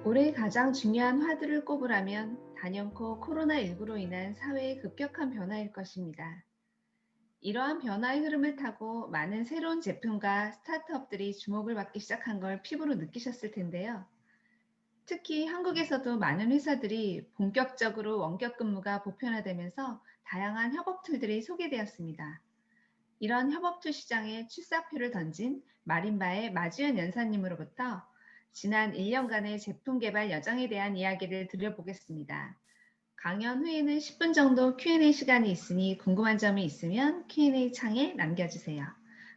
올해 가장 중요한 화두를 꼽으라면 단연코 코로나19로 인한 사회의 급격한 변화일 것입니다. 이러한 변화의 흐름을 타고 많은 새로운 제품과 스타트업들이 주목을 받기 시작한 걸 피부로 느끼셨을 텐데요. 특히 한국에서도 많은 회사들이 본격적으로 원격 근무가 보편화되면서 다양한 협업 툴들이 소개되었습니다. 이런 협업 툴 시장에 출사표를 던진 마린바의 마주연 연사님으로부터 지난 1년간의 제품 개발 여정에 대한 이야기를 들려보겠습니다. 강연 후에는 10분 정도 Q&A 시간이 있으니 궁금한 점이 있으면 Q&A 창에 남겨주세요.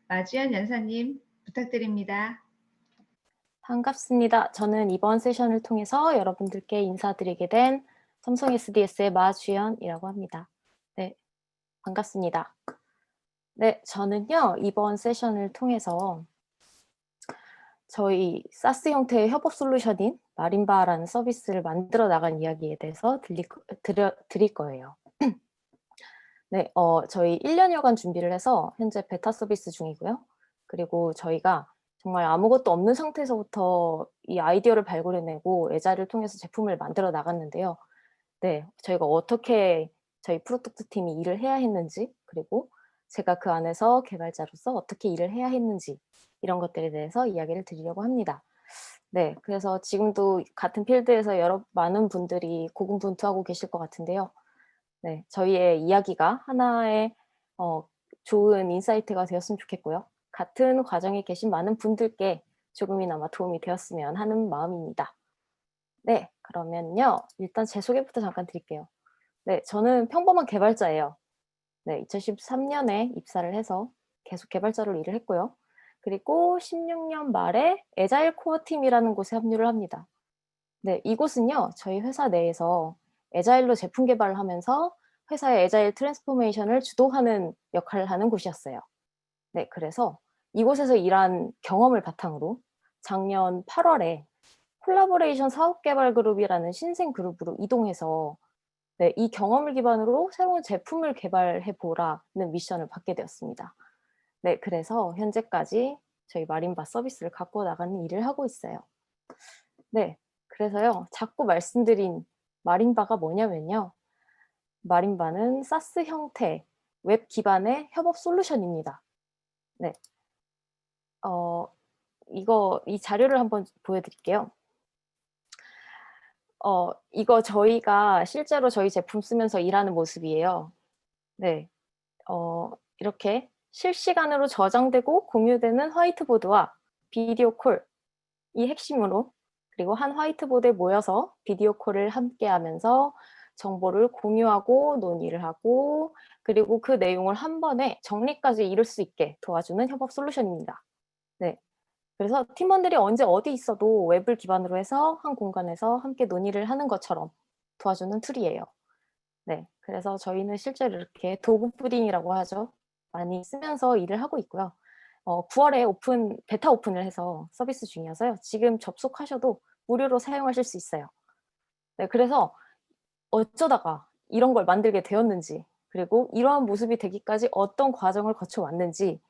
마주연 연사님 부탁드립니다. 반갑습니다. 저는 이번 세션을 통해서 여러분들께 인사드리게 된 삼성 SDS의 마주연이라고 합니다. 네, 반갑습니다. 네, 저는요, 이번 세션을 통해서 저희 사스 형태의 협업 솔루션인 마린바라는 서비스를 만들어 나간 이야기에 대해서 드릴 거예요. 네, 저희 1년여간 준비를 해서 현재 베타 서비스 중이고요. 그리고 저희가 정말 아무것도 없는 상태에서부터 이 아이디어를 발굴해내고 애자를 통해서 제품을 만들어 나갔는데요. 네, 저희가 어떻게 저희 프로덕트 팀이 일을 해야 했는지, 그리고 제가 그 안에서 개발자로서 어떻게 일을 해야 했는지, 이런 것들에 대해서 이야기를 드리려고 합니다. 네, 그래서 지금도 같은 필드에서 많은 분들이 고군분투하고 계실 것 같은데요. 네, 저희의 이야기가 하나의 좋은 인사이트가 되었으면 좋겠고요. 같은 과정에 계신 많은 분들께 조금이나마 도움이 되었으면 하는 마음입니다. 네, 그러면요. 일단 제 소개부터 잠깐 드릴게요. 네, 저는 평범한 개발자예요. 네, 2013년에 입사를 해서 계속 개발자로 일을 했고요. 그리고 16년 말에 애자일 코어 팀이라는 곳에 합류를 합니다. 네, 이곳은요, 저희 회사 내에서 애자일로 제품 개발을 하면서 회사의 애자일 트랜스포메이션을 주도하는 역할을 하는 곳이었어요. 네, 그래서 이곳에서 일한 경험을 바탕으로 작년 8월에 콜라보레이션 사업개발 그룹이라는 신생 그룹으로 이동해서 네, 이 경험을 기반으로 새로운 제품을 개발해 보라는 미션을 받게 되었습니다. 네, 그래서 현재까지 저희 마린바 서비스를 갖고 나가는 일을 하고 있어요. 네, 그래서요, 자꾸 말씀드린 마린바가 뭐냐면요. 마린바는 사스 형태 웹 기반의 협업 솔루션입니다. 네, 어, 이 자료를 한번 보여드릴게요. 이거 저희가 실제로 저희 제품 쓰면서 일하는 모습이에요. 네, 이렇게 실시간으로 저장되고 공유되는 화이트보드와 비디오 콜이 핵심으로, 그리고 한 화이트보드에 모여서 비디오 콜을 함께 하면서 정보를 공유하고 논의를 하고, 그리고 그 내용을 한 번에 정리까지 이룰 수 있게 도와주는 협업 솔루션입니다. 네. 그래서 팀원들이 언제 어디 있어도 웹을 기반으로 해서 한 공간에서 함께 논의를 하는 것처럼 도와주는 툴이에요. 네. 그래서 저희는 실제로 이렇게 도구 푸딩이라고 하죠. 많이 쓰면서 일을 하고 있고요. 9월에 베타 오픈을 해서 서비스 중이어서요. 지금 접속하셔도 무료로 사용하실 수 있어요. 네. 그래서 어쩌다가 이런 걸 만들게 되었는지, 그리고 이러한 모습이 되기까지 어떤 과정을 거쳐 왔는지,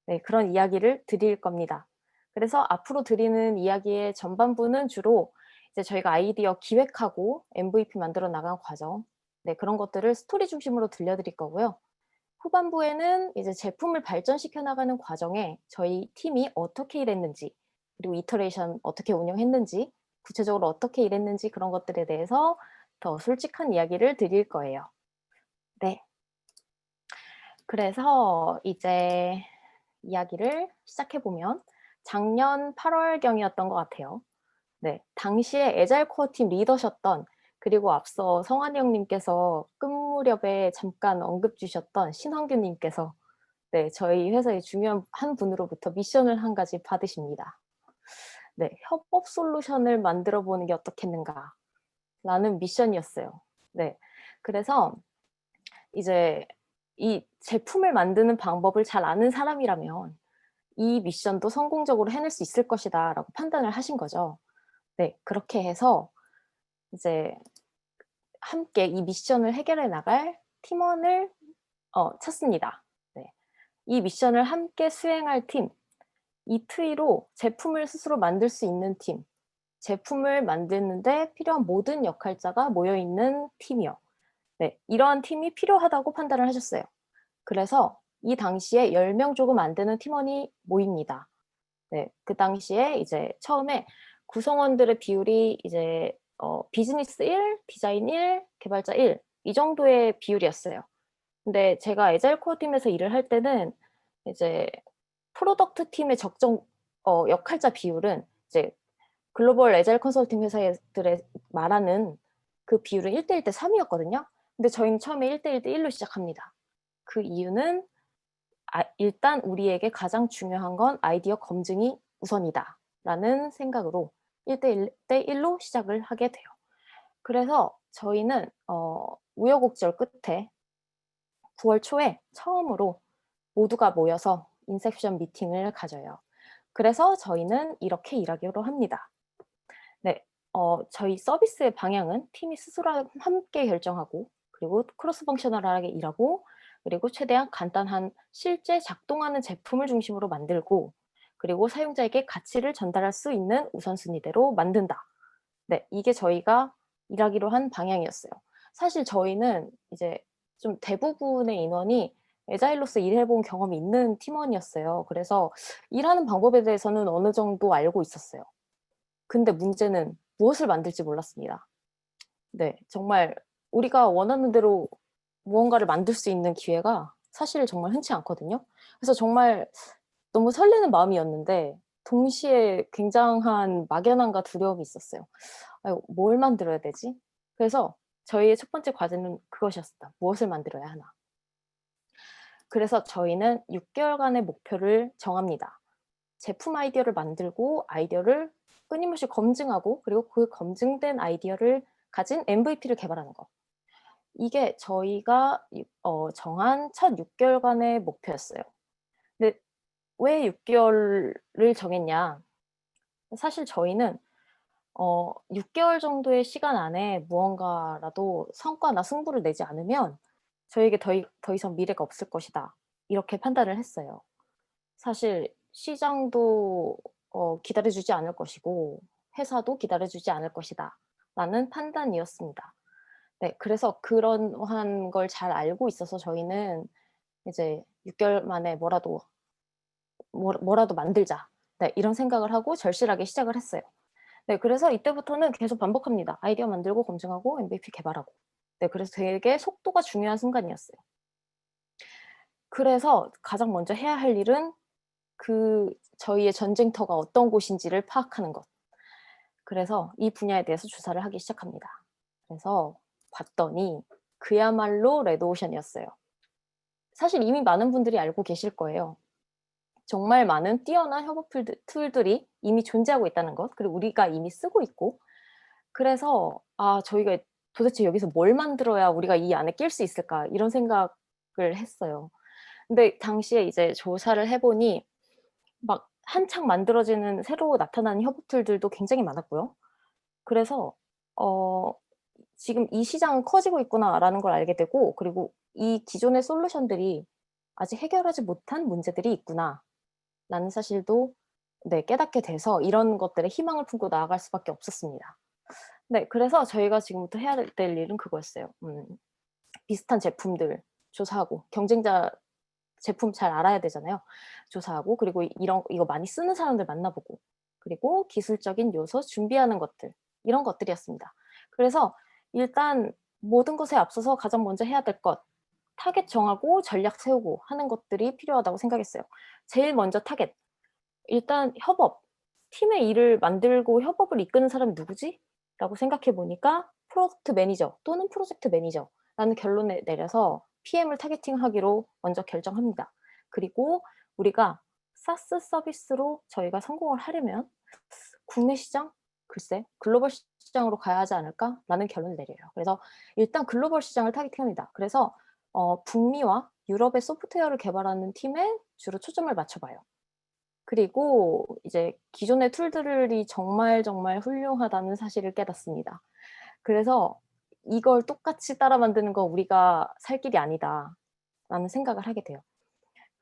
네, 그런 이야기를 드릴 겁니다. 그래서 앞으로 드리는 이야기의 전반부는 주로 이제 저희가 아이디어 기획하고 MVP 만들어 나간 과정, 네, 그런 것들을 스토리 중심으로 들려드릴 거고요. 후반부에는 이제 제품을 발전시켜 나가는 과정에 저희 팀이 어떻게 일했는지, 그리고 이터레이션 어떻게 운영했는지, 구체적으로 어떻게 일했는지, 그런 것들에 대해서 더 솔직한 이야기를 드릴 거예요. 네. 그래서 이제 이야기를 시작해 보면 작년 8월경이었던 것 같아요. 네, 당시에 애자일 코어 팀 리더셨던, 그리고 앞서 성환이 형님께서 끝 무렵에 잠깐 언급 주셨던 신환규 님께서 네, 저희 회사의 중요한 한 분으로부터 미션을 한 가지 받으십니다. 네, 협업 솔루션을 만들어 보는 게 어떻겠는가라는 미션이었어요. 네, 그래서 이제 이 제품을 만드는 방법을 잘 아는 사람이라면 이 미션도 성공적으로 해낼 수 있을 것이다라고 판단을 하신 거죠. 네, 그렇게 해서 이제 함께 이 미션을 해결해 나갈 팀원을 찾습니다. 네. 이 미션을 함께 수행할 팀, 이 트위로 제품을 스스로 만들 수 있는 팀, 제품을 만드는데 필요한 모든 역할자가 모여있는 팀이요. 네, 이러한 팀이 필요하다고 판단을 하셨어요. 그래서 이 당시에 10명 조금 안 되는 팀원이 모입니다. 네, 그 당시에 이제 처음에 구성원들의 비율이 이제 비즈니스 1, 디자인 1, 개발자 1, 이 정도의 비율이었어요. 근데 제가 애자일 코어 팀에서 일을 할 때는 이제 프로덕트 팀의 적정 역할자 비율은 이제 글로벌 애자일 컨설팅 회사들의 말하는 그 비율은 1대1 대 3이었거든요. 근데 저희는 처음에 1대1 대 1로 시작합니다. 그 이유는 일단 우리에게 가장 중요한 건 아이디어 검증이 우선이다 라는 생각으로 1대1 대 1로 시작을 하게 돼요. 그래서 저희는 우여곡절 끝에 9월 초에 처음으로 모두가 모여서 인셉션 미팅을 가져요. 그래서 저희는 이렇게 일하기로 합니다. 네, 저희 서비스의 방향은 팀이 스스로 함께 결정하고, 그리고 크로스 펑셔널하게 일하고, 그리고 최대한 간단한 실제 작동하는 제품을 중심으로 만들고, 그리고 사용자에게 가치를 전달할 수 있는 우선순위대로 만든다. 네, 이게 저희가 일하기로 한 방향이었어요. 사실 저희는 이제 좀 대부분의 인원이 에자일로서 일해본 경험이 있는 팀원이었어요. 그래서 일하는 방법에 대해서는 어느 정도 알고 있었어요. 근데 문제는 무엇을 만들지 몰랐습니다. 네, 정말 우리가 원하는 대로 무언가를 만들 수 있는 기회가 사실 정말 흔치 않거든요. 그래서 정말 너무 설레는 마음이었는데 동시에 굉장한 막연함과 두려움이 있었어요. 아유, 뭘 만들어야 되지? 그래서 저희의 첫 번째 과제는 그것이었습니다. 무엇을 만들어야 하나? 그래서 저희는 6개월간의 목표를 정합니다. 제품 아이디어를 만들고 아이디어를 끊임없이 검증하고 그리고 그 검증된 아이디어를 가진 MVP를 개발하는 거. 이게 저희가 정한 첫 6개월간의 목표였어요. 근데 왜 6개월을 정했냐? 사실 저희는 6개월 정도의 시간 안에 무언가라도 성과나 승부를 내지 않으면 저에게 더 이상 미래가 없을 것이다. 이렇게 판단을 했어요. 사실 시장도 기다려주지 않을 것이고 회사도 기다려주지 않을 것이다. 라는 판단이었습니다. 네, 그래서 그러한 걸 잘 알고 있어서 저희는 이제 6개월 만에 뭐라도 만들자. 네, 이런 생각을 하고 절실하게 시작을 했어요. 네, 그래서 이때부터는 계속 반복합니다. 아이디어 만들고 검증하고 MVP 개발하고. 네, 그래서 되게 속도가 중요한 순간이었어요. 그래서 가장 먼저 해야 할 일은 저희의 전쟁터가 어떤 곳인지를 파악하는 것. 그래서 이 분야에 대해서 조사를 하기 시작합니다. 그래서 봤더니 그야말로 레드오션이었어요. 사실 이미 많은 분들이 알고 계실 거예요. 정말 많은 뛰어난 협업 툴들이 이미 존재하고 있다는 것, 그리고 우리가 이미 쓰고 있고, 그래서 저희가 도대체 여기서 뭘 만들어야 우리가 이 안에 낄 수 있을까 이런 생각을 했어요. 근데 당시에 이제 조사를 해보니 막 한창 만들어지는 새로 나타나는 협업 툴들도 굉장히 많았고요. 그래서 지금 '이 시장은 커지고 있구나.'라는 걸 알게 되고, 그리고 '이 기존의 솔루션들이 아직 해결하지 못한 문제들이 있구나.'라는 사실도 네, 깨닫게 돼서 이런 것들에 희망을 품고 나아갈 수밖에 없었습니다. 네, 그래서 저희가 지금부터 해야 될 일은 그거였어요. 비슷한 제품들 조사하고 경쟁자 제품 잘 알아야 되잖아요. 조사하고 그리고 이거 많이 쓰는 사람들 만나보고 그리고 기술적인 요소 준비하는 것들, 이런 것들이었습니다. 그래서 일단 모든 것에 앞서서 가장 먼저 해야 될 것, 타겟 정하고 전략 세우고 하는 것들이 필요하다고 생각했어요. 제일 먼저 타겟. 일단 협업. 팀의 일을 만들고 협업을 이끄는 사람이 누구지? 라고 생각해 보니까 프로덕트 매니저 또는 프로젝트 매니저라는 결론을 내려서 PM을 타겟팅하기로 먼저 결정합니다. 그리고 우리가 사스 서비스로 저희가 성공을 하려면 국내 시장? 글쎄, 글로벌 시장으로 가야 하지 않을까라는 결론을 내려요. 그래서 일단 글로벌 시장을 타겟팅합니다. 그래서 북미와 유럽의 소프트웨어를 개발하는 팀에 주로 초점을 맞춰봐요. 그리고 이제 기존의 툴들이 정말 훌륭하다는 사실을 깨닫습니다. 그래서 '이걸 똑같이 따라 만드는 건 우리가 살 길이 아니다.'라는 생각을 하게 돼요.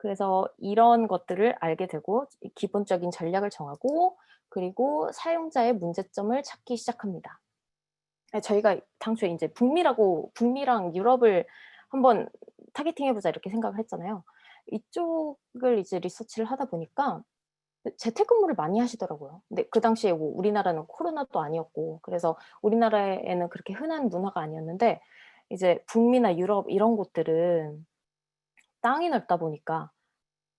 그래서 이런 것들을 알게 되고 기본적인 전략을 정하고 그리고 사용자의 문제점을 찾기 시작합니다. 저희가 당초에 인제 북미랑 유럽을 한번 타겟팅해 보자 이렇게 생각을 했잖아요. 이쪽을 이제 리서치를 하다 보니까 재택근무를 많이 하시더라고요. 근데 그 당시에 뭐 우리나라는 코로나도 아니었고 그래서 우리나라에는 그렇게 흔한 문화가 아니었는데 이제 북미나 유럽 이런 곳들은 땅이 넓다 보니까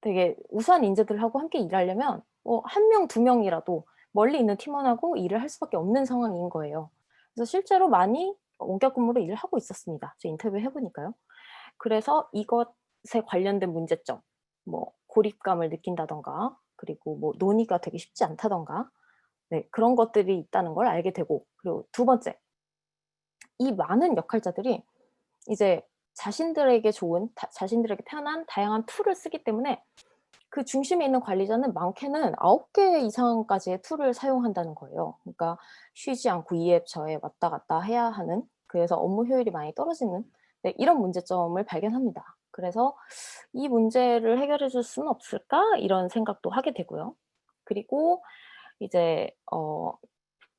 되게 우수한 인재들하고 함께 일하려면 뭐 1 명, 2 명이라도 멀리 있는 팀원하고 일을 할 수밖에 없는 상황인 거예요. 그래서 실제로 많이 원격 근무로 일을 하고 있었습니다. 저 인터뷰해 보니까요. 그래서 이것에 관련된 문제점, 뭐 고립감을 느낀다든가 그리고 뭐 논의가 되기 쉽지 않다든가 네 그런 것들이 있다는 걸 알게 되고 그리고 두 번째, 이 많은 역할자들이 이제 자신들에게 편한 다양한 툴을 쓰기 때문에 그 중심에 있는 관리자는 많게는 9개 이상까지의 툴을 사용한다는 거예요. 그러니까 쉬지 않고 이 앱 저 앱 왔다 갔다 해야 하는 그래서 업무 효율이 많이 떨어지는 네 이런 문제점을 발견합니다. 그래서 '이 문제를 해결해 줄 수는 없을까?' 이런 생각도 하게 되고요. 그리고 이제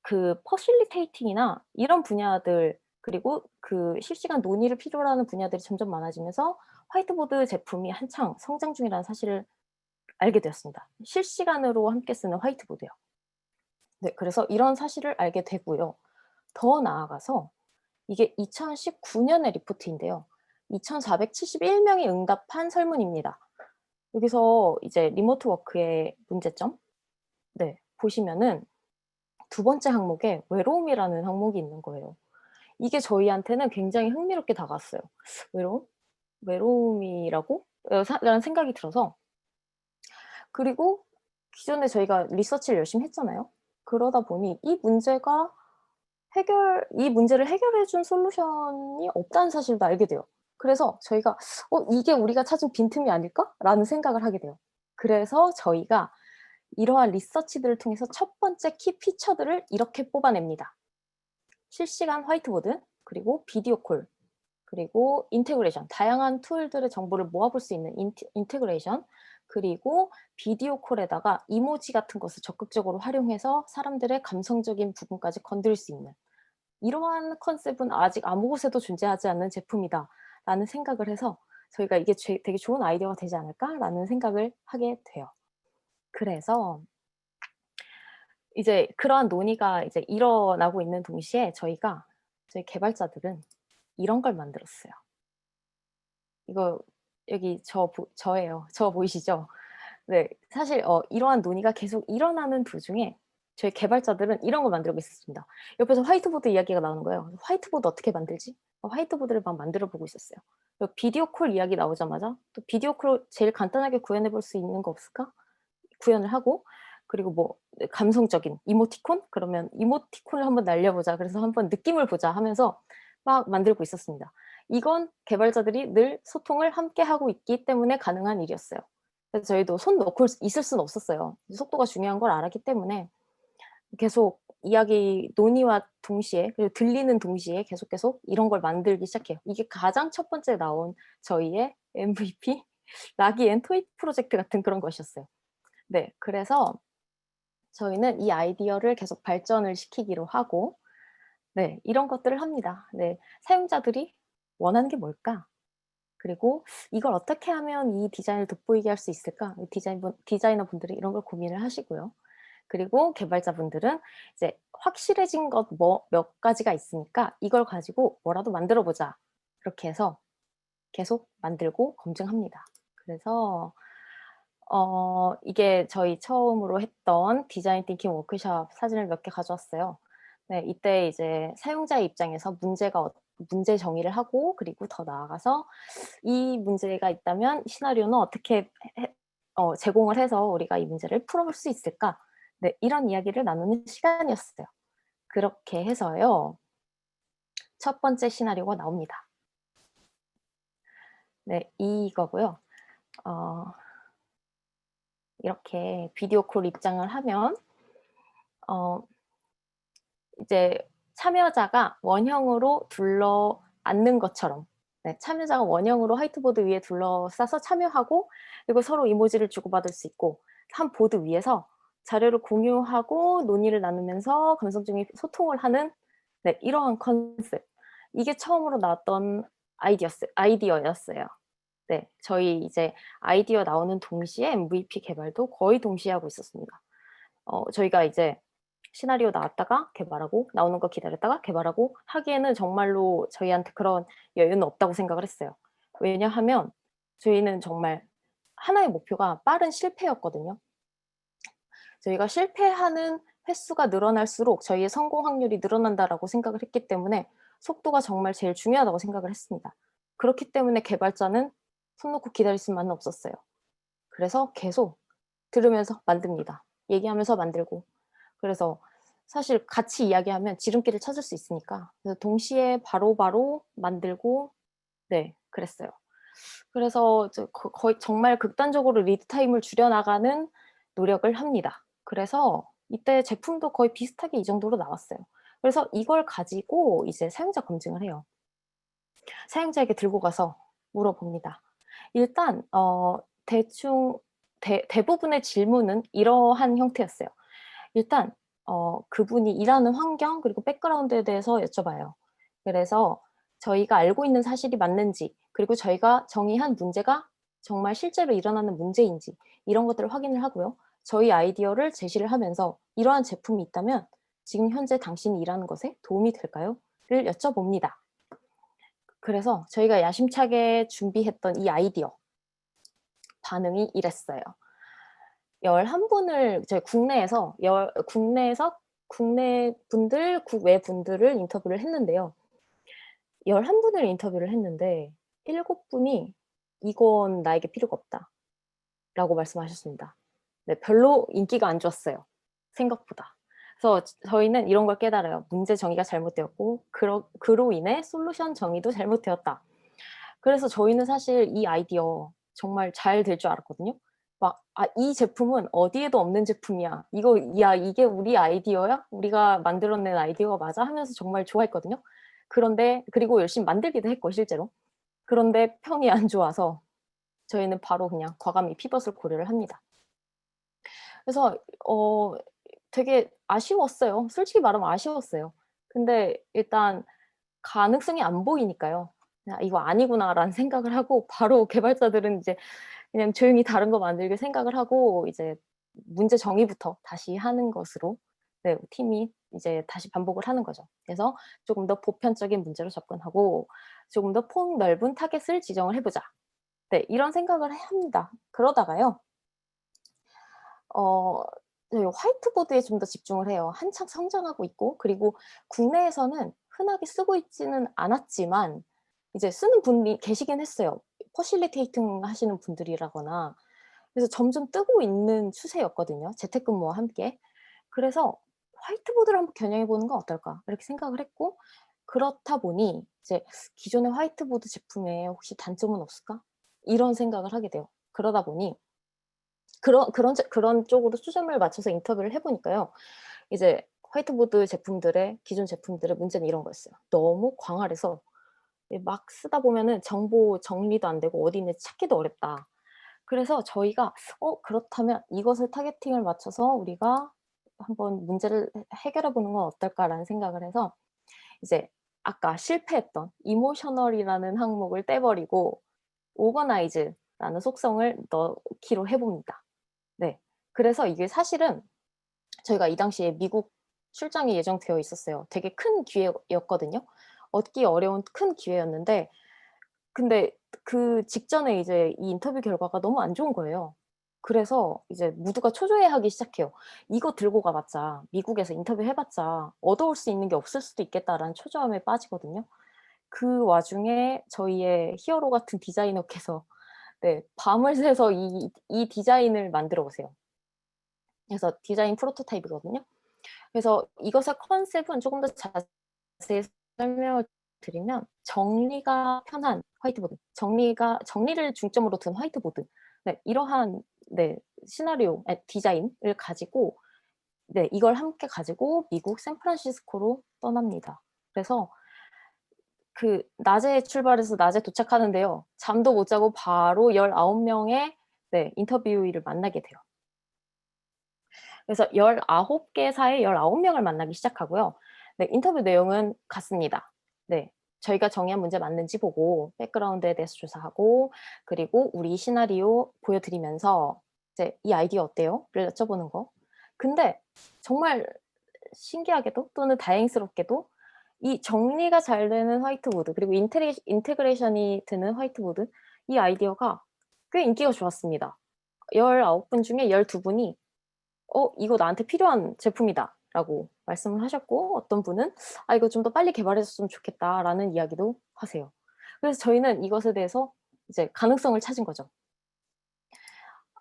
그 퍼실리테이팅이나 이런 분야들 그리고 그 실시간 논의를 필요로 하는 분야들이 점점 많아지면서 화이트보드 제품이 한창 성장 중이라는 사실을 알게 되었습니다. 실시간으로 함께 쓰는 화이트보드요. 네 그래서 이런 사실을 알게 되고요. 더 나아가서 이게 2019 년의 리포트인데요. 2,471 명이 응답한 설문입니다. 여기서 이제 리모트 워크의 문제점 네 보시면은 두 번째 항목에 외로움이라는 항목이 있는 거예요. 이게 저희한테는 굉장히 흥미롭게 다가왔어요. '외로움? 외로움이라고?' 라는 생각이 들어서 그리고 기존에 저희가 리서치를 열심히 했잖아요. 그러다 보니 이 문제를 해결해 준 솔루션이 없다는 사실도 알게 돼요. 그래서 저희가 '이게 우리가 찾은 빈틈이 아닐까?'라는 생각을 하게 돼요. 그래서 저희가 이러한 리서치들을 통해서 첫 번째 키 피처들을 이렇게 뽑아냅니다. 실시간 화이트보드, 그리고 비디오 콜, 그리고 인테그레이션, 다양한 툴들의 정보를 모아볼 수 있는 인테그레이션, 그리고 비디오 콜에다가 이모지 같은 것을 적극적으로 활용해서 사람들의 감성적인 부분까지 건드릴 수 있는 이러한 컨셉은 아직 아무 곳에도 존재하지 않는 제품이다라는 생각을 해서 저희가 '이게 되게 좋은 아이디어가 되지 않을까?'라는 생각을 하게 돼요. 그래서 이제 그러한 논의가 이제 일어나고 있는 동시에 저희 개발자들은 이런 걸 만들었어요. 이거 여기 저예요. 저 보이시죠? 네. 사실 이러한 논의가 계속 일어나는 도중에 저희 개발자들은 이런 걸 만들고 있었습니다. 옆에서 화이트보드 이야기가 나오는 거예요. 화이트보드 어떻게 만들지? 화이트보드를 막 만들어 보고 있었어요. 그리고 비디오 콜 이야기 나오자마자 또 비디오 콜 제일 간단하게 구현해 볼 수 있는 거 없을까? 구현을 하고 그리고 뭐 네 감성적인 이모티콘? 그러면 '이모티콘을 한번 날려 보자. 그래서 한번 느낌을 보자.' 하면서 막 만들고 있었습니다. 이건 개발자들이 늘 소통을 함께 하고 있기 때문에 가능한 일이었어요. 그래서 저희도 손 놓고 있을 수는 없었어요. 속도가 중요한 걸 알았기 때문에 계속 논의와 동시에 그리고 들리는 동시에 계속 이런 걸 만들기 시작해요. 이게 가장 첫 번째 나온 저희의 MVP 낙이 앤 토익 프로젝트 같은 그런 것이었어요. 네. 그래서 저희는 이 아이디어를 계속 발전을 시키기로 하고 네 이런 것들을 합니다. 네. 사용자들이 원하는 게 뭘까? 그리고 '이걸 어떻게 하면 이 디자인을 돋보이게 할 수 있을까?' 디자이너분들이 이런 걸 고민을 하시고요. 그리고 개발자분들은 이제 확실해진 것 몇 가지가 있으니까 '이걸 가지고 뭐라도 만들어 보자.' 이렇게 해서 계속 만들고 검증합니다. 그래서 이게 저희 처음으로 했던 디자인 띵킹 워크숍 사진을 몇 개 가져왔어요. 네 이때 이제 사용자의 입장에서 문제 정의를 하고 그리고 더 나아가서 이 문제가 있다면 시나리오는 어떻게 제공을 해서 우리가 이 문제를 풀어볼 수 있을까? 네 이런 이야기를 나누는 시간이었어요. 그렇게 해서요. 첫 번째 시나리오가 나옵니다. 네 이거고요. 어 이렇게 비디오 콜 입장을 하면 어 이제 참여자가 원형으로 둘러앉는 것처럼 네, 참여자가 원형으로 화이트보드 위에 둘러싸서 참여하고 그리고 서로 이모지를 주고받을 수 있고 한 보드 위에서 자료를 공유하고 논의를 나누면서 감성적인 소통을 하는 네, 이러한 컨셉. 이게 처음으로 나왔던 아이디어였어요. 네, 저희 이제 아이디어 나오는 동시에 MVP 개발도 거의 동시에 하고 있었습니다. 저희가 이제 시나리오 나왔다가 개발하고 나오는 거 기다렸다가 개발하고 하기에는 정말로 저희한테 그런 여유는 없다고 생각을 했어요. 왜냐하면 저희는 정말 하나의 목표가 빠른 실패였거든요. 저희가 실패하는 횟수가 늘어날수록 저희의 성공 확률이 늘어난다라고 생각을 했기 때문에 속도가 정말 제일 중요하다고 생각을 했습니다. 그렇기 때문에 개발자는 손 놓고 기다릴 수만은 없었어요. 그래서 계속 들으면서 만듭니다. 얘기하면서 만들고. 그래서 사실 같이 이야기하면 지름길을 찾을 수 있으니까 그래서 동시에 바로바로 만들고 네, 그랬어요. 그래서 거의 정말 극단적으로 리드 타임을 줄여나가는 노력을 합니다. 그래서 이때 제품도 거의 비슷하게 이 정도로 나왔어요. 그래서 이걸 가지고 이제 사용자 검증을 해요. 사용자에게 들고 가서 물어봅니다. 일단 대충 대부분의 질문은 이러한 형태였어요. 일단 그분이 일하는 환경 그리고 백그라운드에 대해서 여쭤봐요. 그래서 저희가 알고 있는 사실이 맞는지 그리고 저희가 정의한 문제가 정말 실제로 일어나는 문제인지 이런 것들을 확인을 하고요. 저희 아이디어를 제시를 하면서 이러한 제품이 있다면 지금 현재 당신이 일하는 것에 도움이 될까요? 를 여쭤봅니다. 그래서 저희가 야심차게 준비했던 이 아이디어 반응이 이랬어요. 11분을 저희 국내에서 국내 분들, 국외 분들을 인터뷰를 했는데요. 11분을 인터뷰를 했는데 7분이 "이건 나에게 필요가 없다."라고 말씀하셨습니다. 네, 별로 인기가 안 좋았어요, 생각보다. 그래서 저희는 이런 걸 깨달아요. 문제 정의가 잘못되었고 그로 인해 솔루션 정의도 잘못되었다. 그래서 저희는 사실 이 아이디어 정말 잘 될 줄 알았거든요. 막 '아 이 제품은 어디에도 없는 제품이야. 이거 야 이게 우리 아이디어야? 우리가 만들어낸 아이디어가 맞아?' 하면서 정말 좋아했거든요. 그런데 그리고 열심히 만들기도 했고 실제로. 그런데 평이 안 좋아서 저희는 바로 그냥 과감히 피벗을 고려를 합니다. 그래서 되게 아쉬웠어요. 솔직히 말하면 아쉬웠어요. 근데 일단 가능성이 안 보이니까요. 그냥 '이거 아니구나.'라는 생각을 하고 바로 개발자들은 이제 그냥 조용히 다른 거 만들길 생각을 하고 이제 문제 정의부터 다시 하는 것으로 네, 팀이 이제 다시 반복을 하는 거죠. 그래서 조금 더 보편적인 문제로 접근하고 조금 더 폭넓은 타겟을 지정을 해 보자. 네, 이런 생각을 합니다. 그러다가요. 어 저희 화이트보드에 좀 더 집중을 해요. 한창 성장하고 있고 그리고 국내에서는 흔하게 쓰고 있지는 않았지만 이제 쓰는 분이 계시긴 했어요. 퍼실리테이팅 하시는 분들이라거나. 그래서 점점 뜨고 있는 추세였거든요, 재택근무와 함께. 그래서 '화이트보드를 한번 겨냥해 보는 건 어떨까?' 이렇게 생각을 했고 그렇다 보니 이제 '기존의 화이트보드 제품에 혹시 단점은 없을까?' 이런 생각을 하게 돼요. 그러다 보니 그런 쪽으로 초점을 맞춰서 인터뷰를 해 보니까요. 이제 화이트보드 제품들의 기존 제품들의 문제는 이런 거였어요. 너무 광활해서 막 쓰다 보면은 정보 정리도 안 되고 어디 있는지 찾기도 어렵다. 그래서 저희가 그렇다면 이것을 타겟팅을 맞춰서 우리가 한번 문제를 해결해 보는 건 어떨까?'라는 생각을 해서 이제 아까 실패했던 이모셔널이라는 항목을 떼 버리고 오거나이즈라는 속성을 넣기로 해 봅니다. 네. 그래서 이게 사실은 저희가 이 당시에 미국 출장이 예정되어 있었어요. 되게 큰 기회였거든요. 얻기 어려운 큰 기회였는데 근데 그 직전에 이제 이 인터뷰 결과가 너무 안 좋은 거예요. 그래서 이제 모두가 초조해하기 시작해요. '이거 들고 가 봤자 미국에서 인터뷰 해 봤자 얻어올 수 있는 게 없을 수도 있겠다.'라는 초조함에 빠지거든요. 그 와중에 저희의 히어로 같은 디자이너께서 네, 밤을 새서 이 디자인을 만들어 오세요. 그래서 디자인 프로토타입이거든요. 그래서 이것의 컨셉은 조금 더 자세히 설명을 드리면 정리가 편한 화이트보드, 정리를 중점으로 둔 화이트보드. 네, 이러한 네, 시나리오 디자인을 가지고 네, 이걸 함께 가지고 미국 샌프란시스코로 떠납니다. 그래서 낮에 출발해서 낮에 도착하는데요. 잠도 못 자고 바로 19명의 인터뷰이를 만나게 돼요. 그래서 19개사의 19명을 만나기 시작하고요. 인터뷰 내용은 같습니다. 저희가 정의한 문제 맞는지 보고 백그라운드에 대해서 조사하고, 그리고 우리 시나리오 보여드리면서 이제 "이 아이디어 어때요?"를 여쭤보는 거. 근데 정말 신기하게도 또는 다행스럽게도 이 정리가 잘 되는 화이트보드, 그리고 인테그레이션이 되는 화이트보드, 이 아이디어가 꽤 인기가 좋았습니다. 19분 중에 12분이 "이거 나한테 필요한 제품이다."라고 말씀을 하셨고, 어떤 분은 "아, 이거 좀 더 빨리 개발했었으면 좋겠다."라는 이야기도 하세요. 그래서 저희는 이것에 대해서 이제 가능성을 찾은 거죠.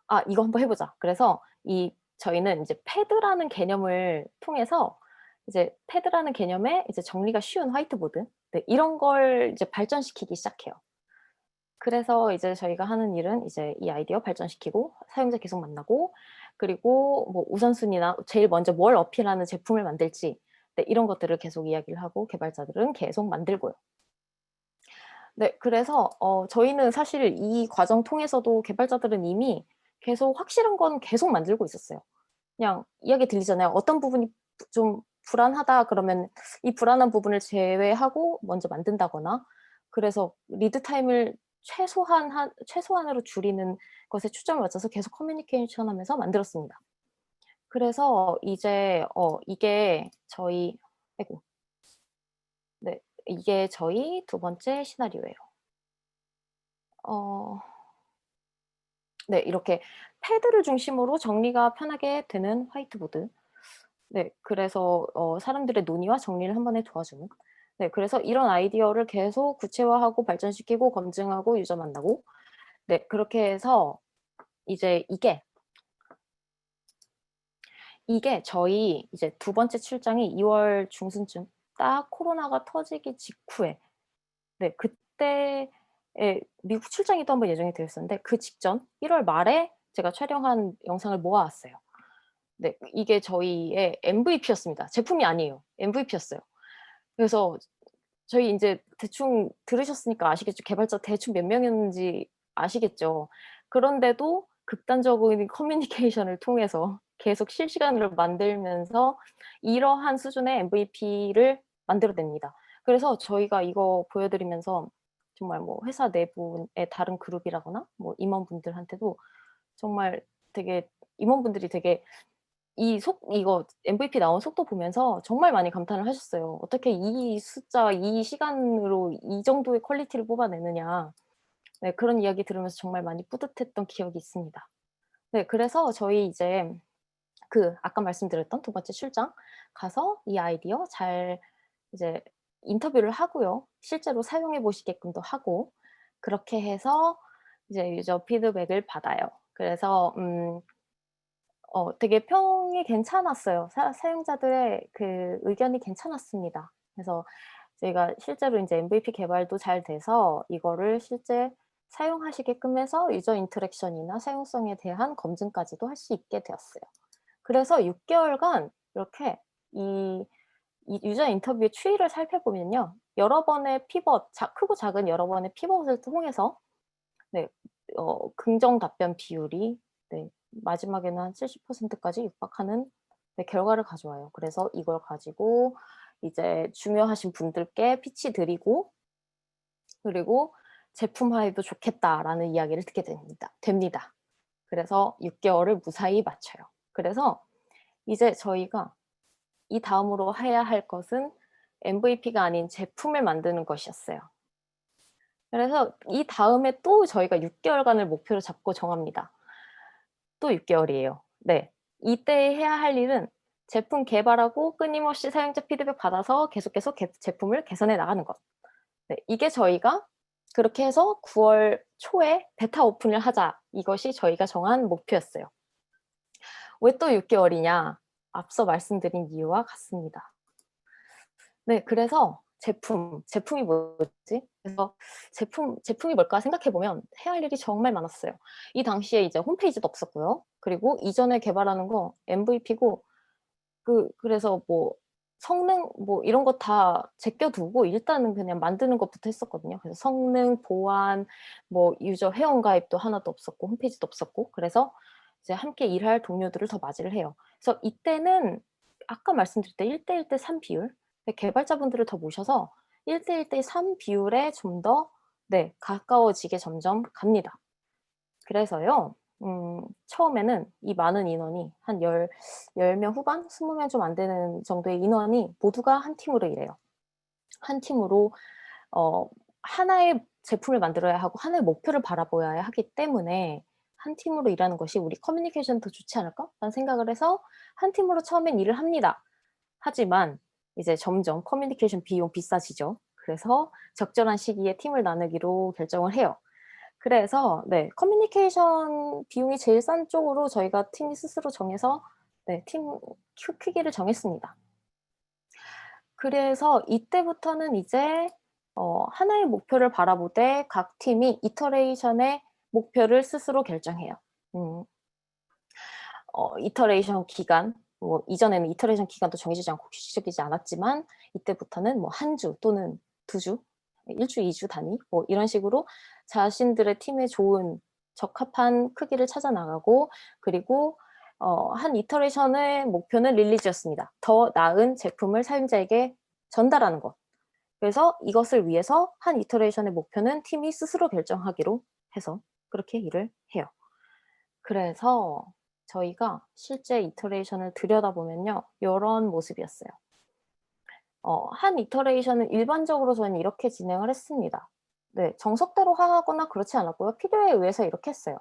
'아, 이거 한번 해 보자.' 그래서 저희는 이제 패드라는 개념을 통해서, 이제 패드라는 개념에 이제 정리가 쉬운 화이트보드, 이런 걸 이제 발전시키기 시작해요. 그래서 이제 저희가 하는 일은 이제 이 아이디어 발전시키고 사용자 계속 만나고, 그리고 뭐 우선순위나 제일 먼저 뭘 어필하는 제품을 만들지, 이런 것들을 계속 이야기를 하고 개발자들은 계속 만들고요. 그래서 저희는 사실 이 과정 통해서도 개발자들은 이미 계속 확실한 건 계속 만들고 있었어요. 그냥 이야기 들리잖아요. 어떤 부분이 좀 불안하다 그러면 이 불안한 부분을 제외하고 먼저 만든다거나, 그래서 리드 타임을 최소한으로 줄이는 것에 초점을 맞춰서 계속 커뮤니케이션 하면서 만들었습니다. 그래서 이제 이게 저희 아이고. 이게 저희 두 번째 시나리오예요. 어 이렇게 패드를 중심으로 정리가 편하게 되는 화이트보드. 그래서 사람들의 논의와 정리를 한 번에 도와주는. 그래서 이런 아이디어를 계속 구체화하고 발전시키고 검증하고 유저 만나고, 그렇게 해서 이제 이게 저희 이제 두 번째 출장이 2월 중순쯤, 딱 코로나가 터지기 직후에, 그때에 미국 출장이 또 한 번 예정이 되어 있었는데, 그 직전 1월 말에 제가 촬영한 영상을 모아 왔어요. 이게 저희의 MVP였습니다. 제품이 아니에요. MVP였어요. 그래서 저희 인제 대충 들으셨으니까 아시겠죠. 개발자 대충 몇 명이었는지 아시겠죠. 그런데도 극단적인 커뮤니케이션을 통해서 계속 실시간으로 만들면서 이러한 수준의 MVP를 만들어 냅니다. 그래서 저희가 이거 보여드리면서 정말 뭐 회사 내부의 다른 그룹이라거나 뭐 임원분들한테도 정말 되게, 임원분들이 되게 이거 MVP 나온 속도 보면서 정말 많이 감탄을 하셨어요. "어떻게 이 숫자, 이 시간으로 이 정도의 퀄리티를 뽑아내느냐." 그런 이야기 들으면서 정말 많이 뿌듯했던 기억이 있습니다. 그래서 저희 이제 아까 말씀드렸던 두 번째 출장 가서 이 아이디어 잘 이제 인터뷰를 하고요. 실제로 사용해 보시게끔도 하고, 그렇게 해서 이제 유저 피드백을 받아요. 그래서 되게 평이 괜찮았어요. 사용자들의 그 의견이 괜찮았습니다. 그래서 저희가 실제로 인제 MVP 개발도 잘 돼서 이거를 실제 사용하시게끔 해서 유저 인터랙션이나 사용성에 대한 검증까지도 할 수 있게 되었어요. 그래서 6 개월간 이렇게 이 유저 인터뷰의 추이를 살펴보면요. 여러 번의 피벗, 크고 작은 여러 번의 피벗을 통해서 네 긍정 답변 비율이 마지막에는 한 70% 까지 육박하는 결과를 가져와요. 그래서 이걸 가지고 이제 중요하신 분들께 피치 드리고, 그리고 "제품화해도 좋겠다."라는 이야기를 듣게 됩니다. 그래서 6 개월을 무사히 마쳐요. 그래서 이제 저희가 이다음으로 해야 할 것은 MVP가 아닌 제품을 만드는 것이었어요. 그래서 이다음에 또 저희가 6 개월간을 목표로 잡고 정합니다. 또 6 개월이에요. 이때 해야 할 일은 제품 개발하고 끊임없이 사용자 피드백 받아서 계속 제품을 개선해 나가는 것. 이게 저희가 그렇게 해서 9월 초에 베타 오픈을 하자. 이것이 저희가 정한 목표였어요. 왜 또 6 개월이냐? 앞서 말씀드린 이유와 같습니다. 그래서 제품이 뭐지? 그래서 제품이 뭘까 생각해 보면 해야 할 일이 정말 많았어요. 이 당시에 이제 홈페이지도 없었고요. 그리고 이전에 개발하는 거 MVP고, 그래서 뭐 성능 뭐 이런 거 다 제껴 두고 일단은 그냥 만드는 것부터 했었거든요. 그래서 성능, 보안, 뭐 유저 회원 가입도 하나도 없었고 홈페이지도 없었고 그래서 이제 함께 일할 동료들을 더 맞이를 해요. 그래서 이때는 아까 말씀드릴 때 1대 1대 3 비율 개발자분들을 더 모셔서 1대 1대 3 비율에 좀 더 네 가까워지게 점점 갑니다. 그래서요. 처음에는 이 많은 인원이 한 10명 후반 20명 좀 안 되는 정도의 인원이 모두가 한 팀으로 일해요. 한 팀으로 어 하나의 제품을 만들어야 하고 하나의 목표를 바라보아야 하기 때문에 '한 팀으로 일하는 것이 우리 커뮤니케이션에 더 좋지 않을까?'라는 생각을 해서 한 팀으로 처음엔 일을 합니다. 하지만 이제 점점 커뮤니케이션 비용 비싸지죠. 그래서 적절한 시기에 팀을 나누기로 결정을 해요. 그래서 네 커뮤니케이션 비용이 제일 싼 쪽으로 저희가 팀이 스스로 정해서 네 팀 크기를 정했습니다. 그래서 이때부터는 이제 하나의 목표를 바라보되 각 팀이 이터레이션의 목표를 스스로 결정해요. 음. 이터레이션 기간 뭐 이전에는 이터레이션 기간도 정해지지 않고 규칙적이지 않았지만 이때부터는 뭐 한 주 또는 2 주, 1 주, 2주 단위 뭐 이런 식으로 자신들의 팀에 좋은 적합한 크기를 찾아 나가고 그리고 한 이터레이션의 목표는 릴리즈였습니다. 더 나은 제품을 사용자에게 전달하는 것. 그래서 이것을 위해서 한 이터레이션의 목표는 팀이 스스로 결정하기로 해서 그렇게 일을 해요. 그래서 저희가 실제 이터레이션을 들여다보면요. 요런 모습이었어요. 한 이터레이션은 일반적으로 저희는 이렇게 진행을 했습니다. 네. 정석대로 하거나 그렇지 않았고요. 필요에 의해서 이렇게 했어요.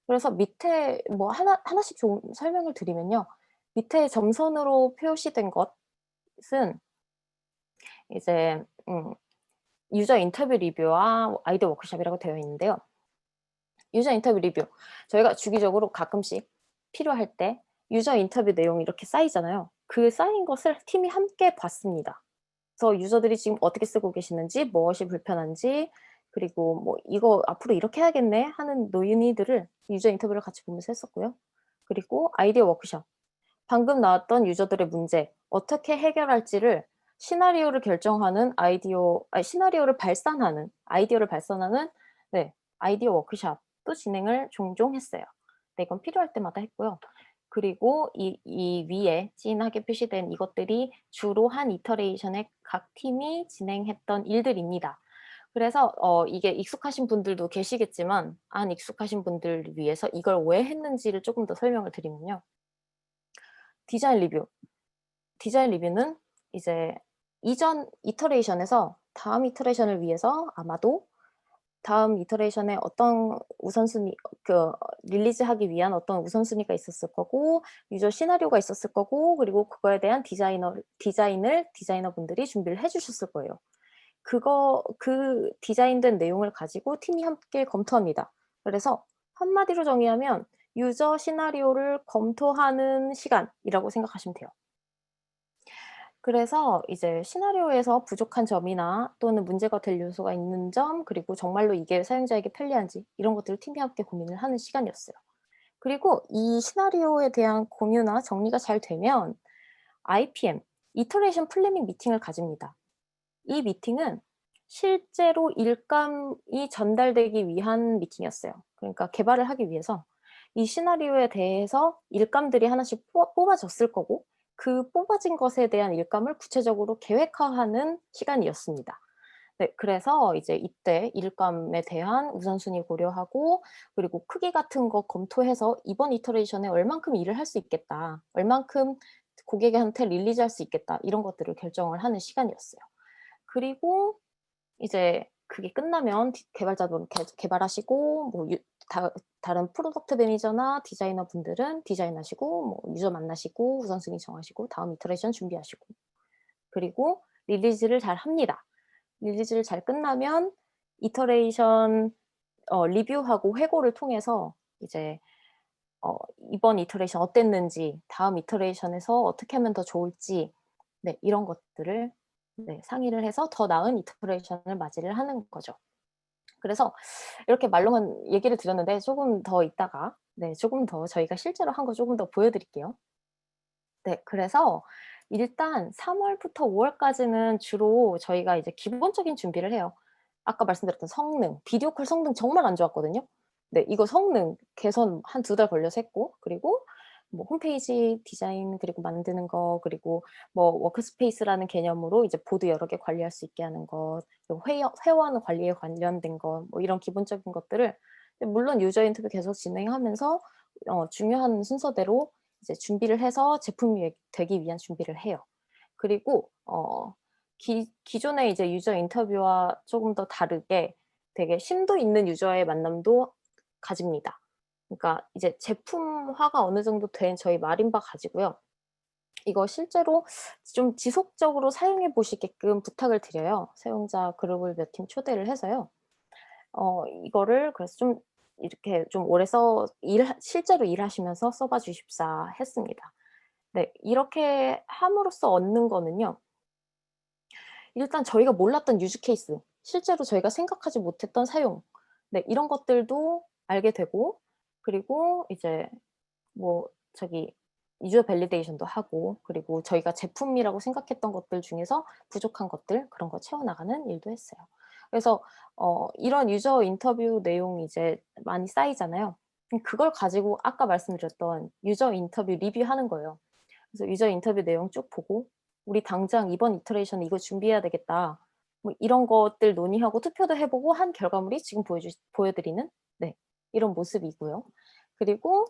그래서 밑에 뭐 하나씩 좀 설명을 드리면요. 밑에 점선으로 표시된 것은 이제 유저 인터뷰 리뷰와 아이디어 워크숍이라고 되어 있는데요. 유저 인터뷰 리뷰. 저희가 주기적으로 가끔씩 필요할 때 유저 인터뷰 내용이 이렇게 쌓이잖아요. 그 쌓인 것을 팀이 함께 봤습니다. 그래서 유저들이 지금 어떻게 쓰고 계시는지, 무엇이 불편한지, 그리고 뭐 '이거 앞으로 이렇게 해야겠네.' 하는 논의들을 유저 인터뷰를 같이 보면서 했었고요. 그리고 아이디어 워크숍. 방금 나왔던 유저들의 문제 어떻게 해결할지를 시나리오를 결정하는 시나리오를 발산하는 아이디어를 발산하는 네 아이디어 워크숍도 진행을 종종 했어요. 네 이건 필요할 때마다 했고요. 그리고 이 위에 진하게 표시된 이것들이 주로 한 이터레이션의 각 팀이 진행했던 일들입니다. 그래서 이게 익숙하신 분들도 계시겠지만 안 익숙하신 분들을 위해서 이걸 왜 했는지를 쪼금 더 설명을 드리면요. 디자인 리뷰. 디자인 리뷰는 이제 이전 이터레이션에서 다음 이터레이션을 위해서 아마도 다음 이터레이션에 어떤 우선순위 릴리즈하기 위한 어떤 우선순위가 있었을 거고 유저 시나리오가 있었을 거고 그리고 그거에 대한 디자인을 디자이너분들이 준비를 해 주셨을 거예요. 그 디자인된 내용을 가지고 팀이 함께 검토합니다. 그래서 한마디로 정의하면 유저 시나리오를 검토하는 시간이라고 생각하시면 돼요. 그래서 이제 시나리오에서 부족한 점이나 또는 문제가 될 요소가 있는 점 그리고 정말로 이게 사용자에게 편리한지 이런 것들을 팀이 함께 고민을 하는 시간이었어요. 그리고 이 시나리오에 대한 공유나 정리가 잘 되면 IPM, 이터레이션 플래닝 미팅을 가집니다. 이 미팅은 실제로 일감이 전달되기 위한 미팅이었어요. 그러니까 개발을 하기 위해서 이 시나리오에 대해서 일감들이 하나씩 뽑아졌을 거고 그 뽑아진 것에 대한 일감을 구체적으로 계획화하는 시간이었습니다. 네 그래서 이제 이때 일감에 대한 우선순위 고려하고 그리고 크기 같은 거 검토해서 '이번 이터레이션에 얼만큼 일을 할 수 있겠다. 얼만큼 고객한테 릴리즈할 수 있겠다.' 이런 것들을 결정을 하는 시간이었어요. 그리고 이제 그게 끝나면 개발자분 개발하시고 뭐 다른 프로덕트 매니저나 디자이너 분들은 디자인하시고 뭐 유저 만나시고 우선순위 정하시고 다음 이터레이션 준비하시고 그리고 릴리즈를 잘 합니다. 릴리즈를 잘 끝나면 이터레이션 리뷰하고 회고를 통해서 이제 이번 이터레이션 어땠는지 다음 이터레이션에서 어떻게 하면 더 좋을지 네 이런 것들을 네 상의를 해서 더 나은 이터레이션을 맞이를 하는 거죠. 그래서 이렇게 말로만 얘기를 드렸는데 조금 더 이따가 네 조금 더 저희가 실제로 한 거 조금 더 보여 드릴게요. 네 그래서 일단 3월부터 5월까지는 주로 저희가 이제 기본적인 준비를 해요. 아까 말씀드렸던 성능, 비디오 콜 성능 정말 안 좋았거든요. 네, 이거 성능 개선 한 2달 걸려서 했고, 그리고 뭐 홈페이지 디자인 그리고 만드는 거, 그리고 뭐 워크스페이스라는 개념으로 이제 보드 여러 개 관리할 수 있게 하는 것, 그리고 회원 관리에 관련된 거, 뭐 이런 기본적인 것들을 물론 유저 인터뷰 계속 진행하면서 중요한 순서대로 이제 준비를 해서 제품이 되기 위한 준비를 해요. 그리고 기존의 이제 유저 인터뷰와 조금 더 다르게 되게 심도 있는 유저의 만남도 가집니다. 그러니까 이제 제품화가 어느 정도 된 저희 마림바 가지고요. 이거 실제로 좀 지속적으로 사용해 보시게끔 부탁을 드려요. 사용자 그룹을 몇 팀 초대를 해서요. 이거를 그래서 좀 이렇게 좀 오래 실제로 일하시면서 써 봐 주십사 했습니다. 네. 이렇게 함으로써 얻는 거는요. 일단 저희가 몰랐던 유즈 케이스, 실제로 저희가 생각하지 못했던 사용, 네, 이런 것들도 알게 되고, 그리고 이제 뭐 유저 밸리데이션도 하고, 그리고 저희가 제품이라고 생각했던 것들 중에서 부족한 것들, 그런 거 채워나가는 일도 했어요. 그래서 이런 유저 인터뷰 내용이 이제 많이 쌓이잖아요. 그걸 가지고 아까 말씀드렸던 유저 인터뷰 리뷰하는 거예요. 그래서 유저 인터뷰 내용 쭉 보고 '우리 당장 이번 이터레이션에 이거 준비해야 되겠다.' 뭐 이런 것들 논의하고 투표도 해 보고 한 결과물이 지금 보여드리는, 네, 이런 모습이고요. 그리고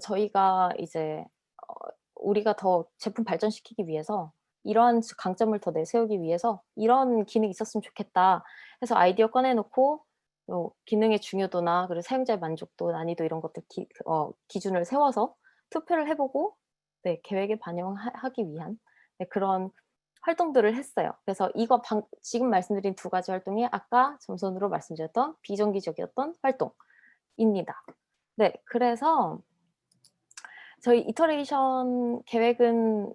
저희가 이제 어 우리가 더 제품 발전시키기 위해서 이러한 강점을 더 내세우기 위해서 '이런 기능이 있었으면 좋겠다.' 해서 아이디어 꺼내 놓고 기능의 중요도나 그리고 사용자의 만족도, 난이도 이런 것들 기준을 세워서 투표를 해 보고, 네, 계획에 반영하기 위한, 네, 그런 활동들을 했어요. 그래서 이거 지금 말씀드린 2가지 활동이 아까 점선으로 말씀드렸던 비정기적이었던 활동입니다. 네. 그래서 저희 이터레이션 계획은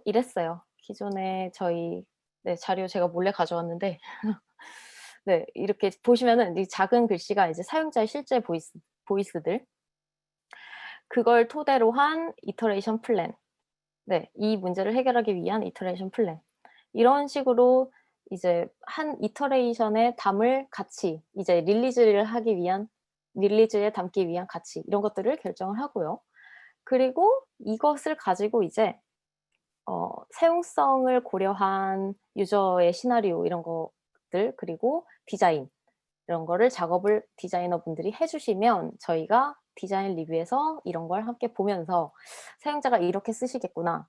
이랬어요. 기존에 저희, 네, 자료 제가 몰래 가져왔는데 네, 이렇게 보시면은 이 작은 글씨가 이제 사용자의 실제 보이스들, 그걸 토대로 한 이터레이션 플랜. 네. 이 문제를 해결하기 위한 이터레이션 플랜. 이런 식으로 이제 한 이터레이션에 담을 가치, 이제 릴리즈에 담기 위한 가치, 이런 것들을 결정을 하고요. 그리고 이것을 가지고 이제 사용성을 고려한 유저의 시나리오 이런 것들, 그리고 디자인 이런 거를 작업을 디자이너분들이 해 주시면 저희가 디자인 리뷰에서 이런 걸 함께 보면서 '사용자가 이렇게 쓰시겠구나.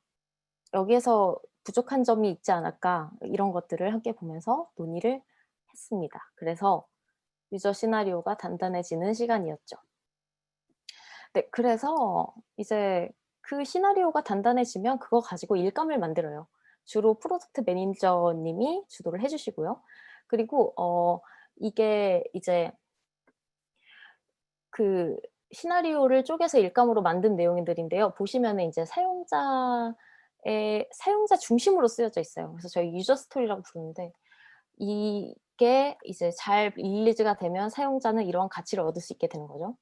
여기에서 부족한 점이 있지 않을까?' 이런 것들을 함께 보면서 논의를 했습니다. 그래서 유저 시나리오가 단단해지는 시간이었죠. 네. 그래서 이제 그 시나리오가 단단해지면 그거 가지고 일감을 만들어요. 주로 프로젝트 매니저님이 주도를 해 주시고요. 그리고 이게 이제 그 시나리오를 쪼개서 일감으로 만든 내용들인데요. 보시면은 이제 사용자 중심으로 쓰여져 있어요. 그래서 저희 유저 스토리라고 부르는데, 이게 이제 잘 릴리즈가 되면 사용자는 이런 가치를 얻을 수 있게 되는 거죠.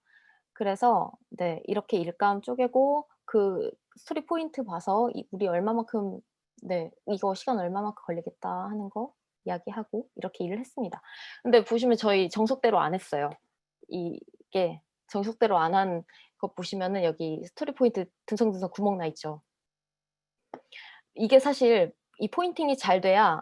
그래서 네, 이렇게 일감 쪼개고 그 스토리 포인트 봐서 우리 얼마만큼, 네, 이거 시간 얼마만큼 걸리겠다 하는 거 이야기하고 이렇게 일을 했습니다. 근데 보시면 저희 정석대로 안 했어요. 이게 정석대로 안 한 거 보시면은 여기 스토리 포인트 듬성듬성 구멍 나 있죠. 이게 사실 이 포인팅이 잘 돼야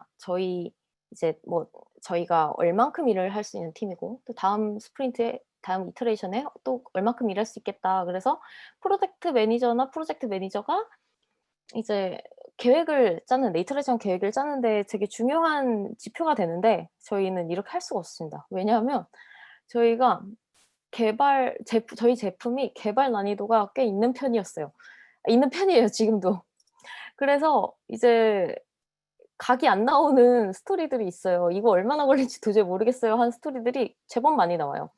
저희가 얼만큼 일을 할 수 있는 팀이고, 또 다음 스프린트에 다음 이터레이션에 또 얼만큼 일할 수 있겠다. 그래서 프로젝트 매니저가 이제 이터레이션 계획을 짜는데 되게 중요한 지표가 되는데, 저희는 이렇게 할 수가 없습니다. 왜냐하면 저희가 저희 제품이 개발 난이도가 꽤 있는 편이었어요. 있는 편이에요, 지금도. 그래서 이제 각이 안 나오는 스토리들이 있어요. "이거 얼마나 걸릴지 도저히 모르겠어요." 하는 스토리들이 제법 많이 나와요.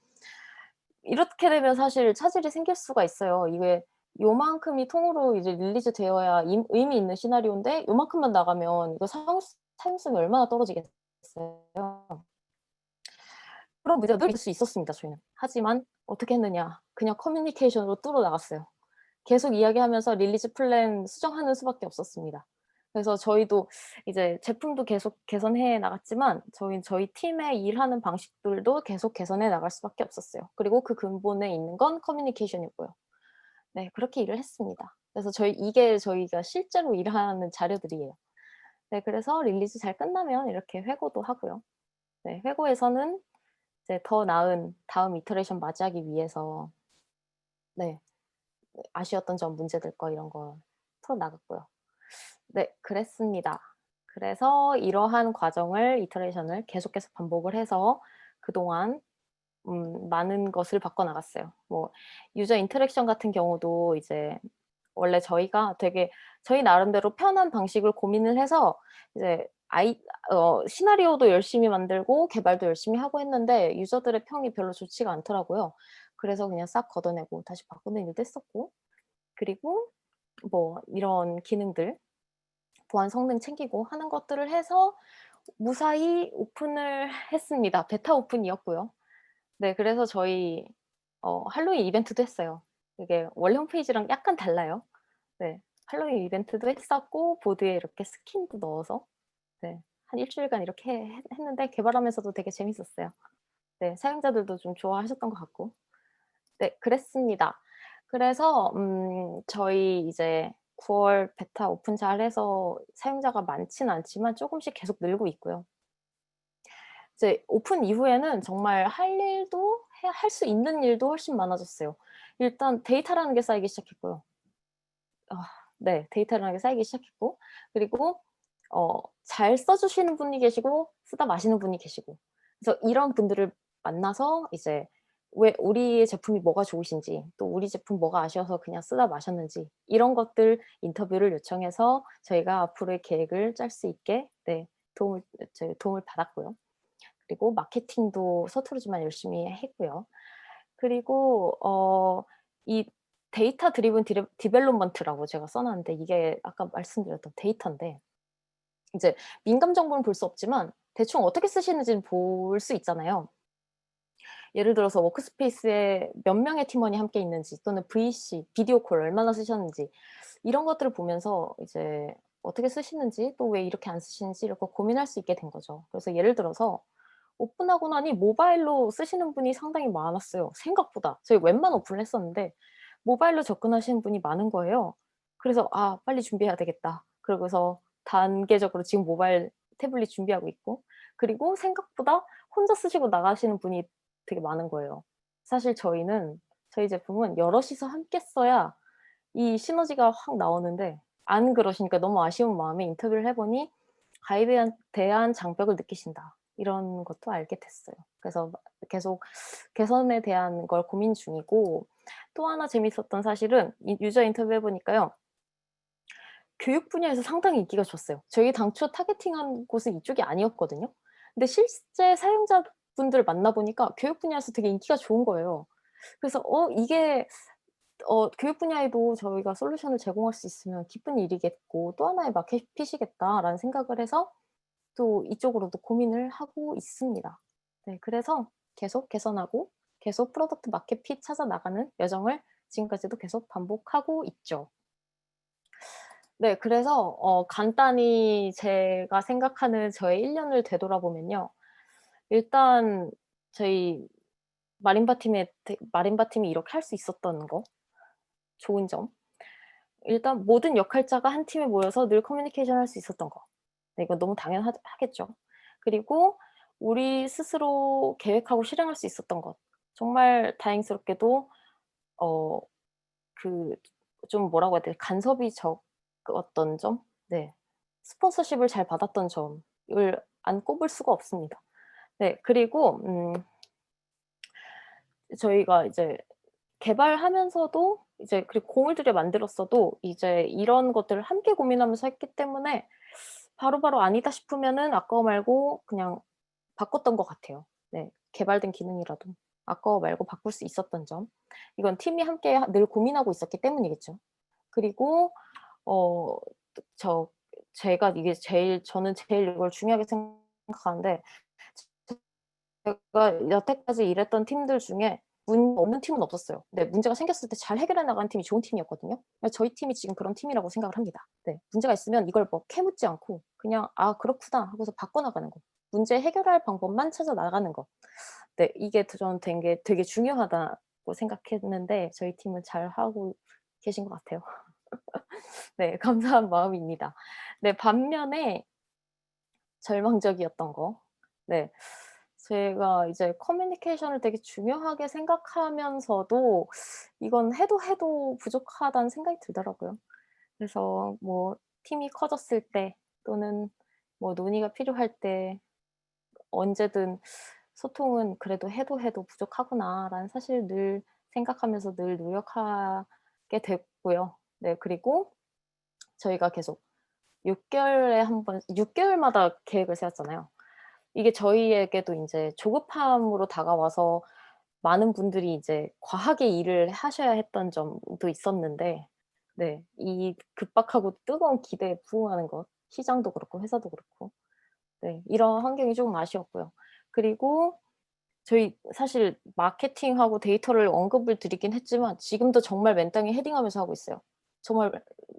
이렇게 되면 사실 차질이 생길 수가 있어요. 이게 요만큼이 통으로 이제 릴리즈 되어야 의미 있는 시나리오인데 요만큼만 나가면 이거 사용성이 얼마나 떨어지겠어요. 그런 문제가 늘 있을 수 있었습니다, 저희는. 하지만 어떻게 했느냐. 그냥 커뮤니케이션으로 뚫어 나갔어요. 계속 이야기하면서 릴리즈 플랜 수정하는 수밖에 없었습니다. 그래서 저희도 이제 제품도 계속 개선해 나갔지만 저희 팀의 일하는 방식들도 계속 개선해 나갈 수밖에 없었어요. 그리고 그 근본에 있는 건 커뮤니케이션이고요. 네, 그렇게 일을 했습니다. 그래서 이게 저희가 실제로 일하는 자료들이에요. 네, 그래서 릴리즈 잘 끝나면 이렇게 회고도 하고요. 네, 회고에서는 이제 더 나은 다음 이터레이션 맞이하기 위해서 네, 아쉬웠던 점, 문제들 거 이런 거 풀어 나갔고요. 네, 그랬습니다. 그래서 이러한 과정을 이터레이션을 계속해서 반복을 해서 그동안 많은 것을 바꿔 나갔어요. 뭐 유저 인터랙션 같은 경우도 이제 원래 저희가 되게 저희 나름대로 편한 방식을 고민을 해서 이제 시나리오도 열심히 만들고 개발도 열심히 하고 했는데 유저들의 평이 별로 좋지가 않더라고요. 그래서 그냥 싹 걷어내고 다시 바꾸는 일도 했었고, 그리고 뭐 이런 기능들 보안 성능 챙기고 하는 것들을 해서 무사히 오픈을 했습니다. 베타 오픈이었고요. 네, 그래서 저희 할로윈 이벤트도 했어요. 이게 원래 홈페이지랑 약간 달라요. 네. 할로윈 이벤트도 했었고 보드에 이렇게 스킨도 넣어서 네, 한 일 주일간 이렇게 했는데 개발하면서도 되게 재밌었어요. 네, 사용자들도 좀 좋아하셨던 것 같고. 네, 그랬습니다. 그래서 저희 이제 9월 베타 오픈 잘해서 사용자가 많지는 않지만 쪼금씩 계속 늘고 있고요. 이제 오픈 이후에는 정말 할 수 있는 일도 훨씬 많아졌어요. 일단 데이터라는 게 쌓이기 시작했고요. 네, 데이터라는 게 쌓이기 시작했고, 그리고 잘 써 주시는 분이 계시고 쓰다 마시는 분이 계시고, 그래서 이런 분들을 만나서 이제 왜 우리의 제품이 뭐가 좋으신지, 또 우리 제품 뭐가 아쉬워서 그냥 쓰다 마셨는지 이런 것들 인터뷰를 요청해서 저희가 앞으로의 계획을 짤 수 있게 네, 도움을 받았고요. 그리고 마케팅도 서투르지만 열심히 했고요. 그리고 이 데이터 드리븐 디벨롭먼트라고 제가 써 놨는데, 이게 아까 말씀드렸던 데이터인데 이제 민감 정보는 볼 수 없지만 대충 어떻게 쓰시는지는 볼 수 있잖아요. 예를 들어서 워크스페이스에 몇 명의 팀원이 함께 있는지, 또는 VC, 비디오 콜 얼마나 쓰셨는지 이런 것들을 보면서 이제 어떻게 쓰시는지, 또 왜 이렇게 안 쓰시는지 이렇게 고민할 수 있게 된 거죠. 그래서 예를 들어서 오픈하고 나니 모바일로 쓰시는 분이 상당히 많았어요, 생각보다. 저희 웹만 오픈을 했었는데 모바일로 접근하시는 분이 많은 거예요. 그래서 '아, 빨리 준비해야 되겠다.' 그러고서 단계적으로 지금 모바일 태블릿 준비하고 있고, 그리고 생각보다 혼자 쓰시고 나가시는 분이 되게 많은 거예요. 사실 저희 제품은 여럿이서 함께 써야 이 시너지가 확 나오는데 안 그러시니까 너무 아쉬운 마음에 인터뷰를 해 보니 "가입에 대한 장벽을 느끼신다." 이런 것도 알게 됐어요. 그래서 계속 개선에 대한 걸 고민 중이고, 또 하나 재밌었던 사실은 유저 인터뷰 해 보니까요, 교육 분야에서 상당히 인기가 좋았어요. 저희 당초 타겟팅한 곳은 이쪽이 아니었거든요. 근데 실제 사용자분들 만나 보니까 교육 분야에서 되게 인기가 좋은 거예요. 그래서 이게 교육 분야에도 저희가 솔루션을 제공할 수 있으면 기쁜 일이겠고 또 하나의 마켓핏이겠다라는 생각을 해서 또 이쪽으로도 고민을 하고 있습니다. 네, 그래서 계속 개선하고 계속 프로덕트 마켓핏 찾아 나가는 여정을 지금까지도 계속 반복하고 있죠. 네, 그래서 간단히 제가 생각하는 저의 1 년을 되돌아보면요. 일단 저희 마린바 팀이 이렇게 할 수 있었던 거, 좋은 점. 일단 모든 역할자가 한 팀에 모여서 늘 커뮤니케이션 할 수 있었던 거. 네, 이건 너무 하겠죠. 그리고 우리 스스로 계획하고 실행할 수 있었던 것. 정말 다행스럽게도 어 그 좀 뭐라고 해야 되지? 간섭이 적었던 점? 네. 스폰서십을 잘 받았던 점을 안 꼽을 수가 없습니다. 네. 그리고 저희가 이제 개발하면서도 이제 그리고 공을 들여 만들었어도 이제 이런 것들을 함께 고민하면서 했기 때문에 바로바로 아니다 싶으면은 아까워 말고 그냥 바꿨던 것 같아요. 네. 개발된 기능이라도 아까워 말고 바꿀 수 있었던 점. 이건 팀이 함께 늘 고민하고 있었기 때문이겠죠. 그리고 어 저 제가 이게 저는 제일 이걸 중요하게 생각하는데, 제가 여태까지 일했던 팀들 중에 문제 없는 팀은 없었어요. 네, 문제가 생겼을 때 잘 해결해 나가는 팀이 좋은 팀이었거든요. 저희 팀이 지금 그런 팀이라고 생각을 합니다. 네, 문제가 있으면 이걸 뭐 캐묻지 않고 그냥 '아 그렇구나.' 하고서 바꿔나가는 거. 문제 해결할 방법만 찾아 나가는 거. 네, 이게 저는 되게 중요하다고 생각했는데 저희 팀은 잘하고 계신 것 같아요. 네, 감사한 마음입니다. 네, 반면에 절망적이었던 거. 네. 제가 이제 커뮤니케이션을 되게 중요하게 생각하면서도 이건 해도 부족하다는 생각이 들더라고요. 그래서 뭐 팀이 커졌을 때 또는 뭐 논의가 필요할 때 언제든 소통은 그래도 해도 부족하구나라는 사실을 늘 생각하면서 늘 노력하게 됐고요. 네, 그리고 저희가 계속 6개월에 한 번 6개월마다 계획을 세웠잖아요. 이게 저희에게도 인제 조급함으로 다가와서 많은 분들이 이제 과하게 일을 하셔야 했던 점도 있었는데 네, 이 급박하고 뜨거운 기대에 부응하는 것, 시장도 그렇고 회사도 그렇고 네, 이런 환경이 쪼금 아쉬웠고요. 그리고 저희 사실 마케팅하고 데이터를 언급을 드리긴 했지만 지금도 정말 맨땅에 헤딩하면서 하고 있어요. 정말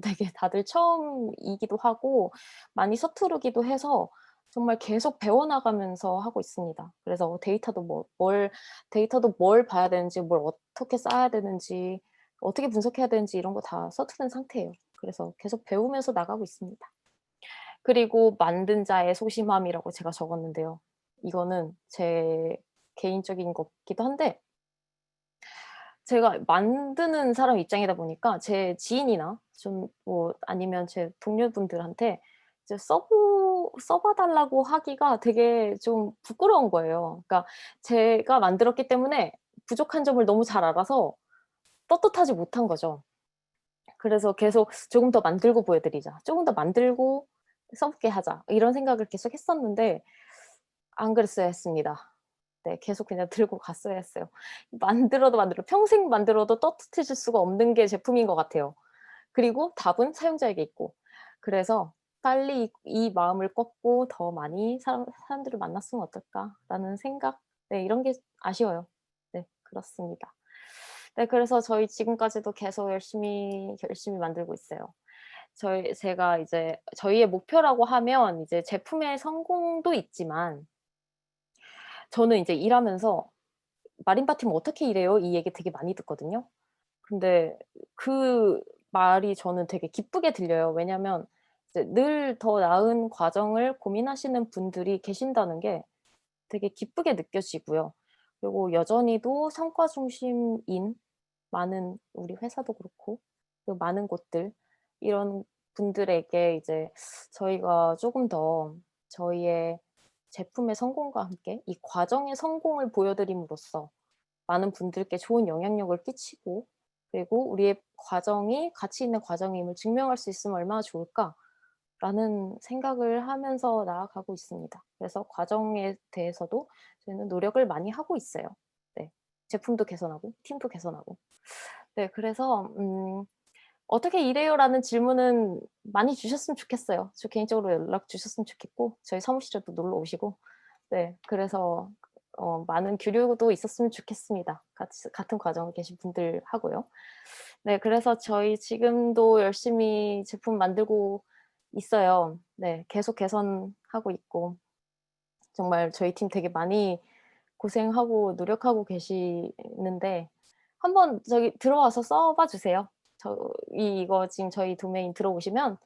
되게 다들 처음이기도 하고 많이 서투르기도 해서 정말 계속 배워나가면서 하고 있습니다. 그래서 데이터도 뭘 봐야 되는지, 뭘 어떻게 쌓아야 되는지, 어떻게 분석해야 되는지 이런 거 다 서투른 상태예요. 그래서 계속 배우면서 나가고 있습니다. 그리고 만든 자의 소심함이라고 제가 적었는데요. 이거는 제 개인적인 거기도 한데 제가 만드는 사람 입장이다 보니까 제 지인이나 좀 뭐 아니면 제 동료분들한테 이제 써 봐 달라고 하기가 되게 좀 부끄러운 거예요. 그러니까 제가 만들었기 때문에 부족한 점을 너무 잘 알아서 떳떳하지 못한 거죠. 그래서 계속 '조금 더 만들고 보여드리자. 조금 더 만들고 써 보게 하자.' 이런 생각을 계속 했었는데 안 그랬어야 했습니다. 네, 계속 그냥 들고 갔어야 했어요. 평생 만들어도 떳떳해질 수가 없는 게 제품인 것 같아요. 그리고 답은 사용자에게 있고. 그래서 '빨리 이 마음을 꺾고 더 많이 사람들을 만났으면 어떨까.'라는 생각, 네, 이런 게 아쉬워요. 네, 그렇습니다. 네, 그래서 저희 지금까지도 계속 열심히 만들고 있어요. 제가 이제 저희의 목표라고 하면 이제 제품의 성공도 있지만 저는 이제 일하면서 "마린바 팀 어떻게 일해요?" 이 얘기 되게 많이 듣거든요. 근데 그 말이 저는 되게 기쁘게 들려요. 왜냐면 이제 늘 더 나은 과정을 고민하시는 분들이 계신다는 게 되게 기쁘게 느껴지고요. 그리고 여전히도 성과 중심인 많은 우리 회사도 그렇고 그리고 많은 곳들 이런 분들에게 이제 저희가 쪼금 더 저희의 제품의 성공과 함께 이 과정의 성공을 보여드림으로써 많은 분들께 좋은 영향력을 끼치고 그리고 '우리의 과정이 가치 있는 과정임을 증명할 수 있으면 얼마나 좋을까.'라는 생각을 하면서 나아가고 있습니다. 그래서 과정에 대해서도 저희는 노력을 많이 하고 있어요. 네. 제품도 개선하고 팀도 개선하고. 네, 그래서 "어떻게 일해요?"라는 질문은 많이 주셨으면 좋겠어요. 저 개인적으로 연락 주셨으면 좋겠고 저희 사무실에도 놀러 오시고 네, 그래서 많은 교류도 있었으면 좋겠습니다. 같은 과정에 계신 분들하고요. 네, 그래서 저희 지금도 열심히 제품 만들고 있어요. 네, 계속 개선하고 있고 정말 저희 팀 되게 많이 고생하고 노력하고 계시는데 한번 저기 들어와서 써 봐 주세요. 이거 지금 저희 도메인 들어오시면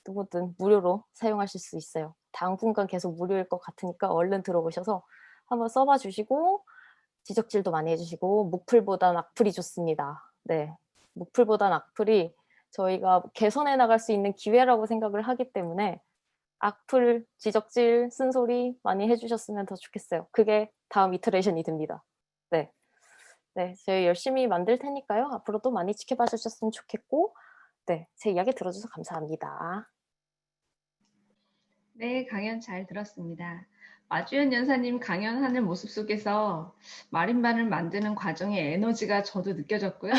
누구든 무료로 사용하실 수 있어요. 당분간 계속 무료일 것 같으니까 얼른 들어오셔서 한번 써 봐 주시고 지적질도 많이 해 주시고 무풀보단 악플이 좋습니다. 네. 무풀보단 악플이 저희가 개선해 나갈 수 있는 기회라고 생각을 하기 때문에 악플, 지적질, 쓴소리 많이 해 주셨으면 더 좋겠어요. 그게 다음 이터레이션이 됩니다. 네. 네. 저희 열심히 만들 테니까요. 앞으로도 많이 지켜봐 주셨으면 좋겠고 네, 제 이야기 들어 주셔서 감사합니다. 네, 강연 잘 들었습니다. 마주연 연사님 강연하는 모습 속에서 마린바를 만드는 과정의 에너지가 저도 느껴졌고요.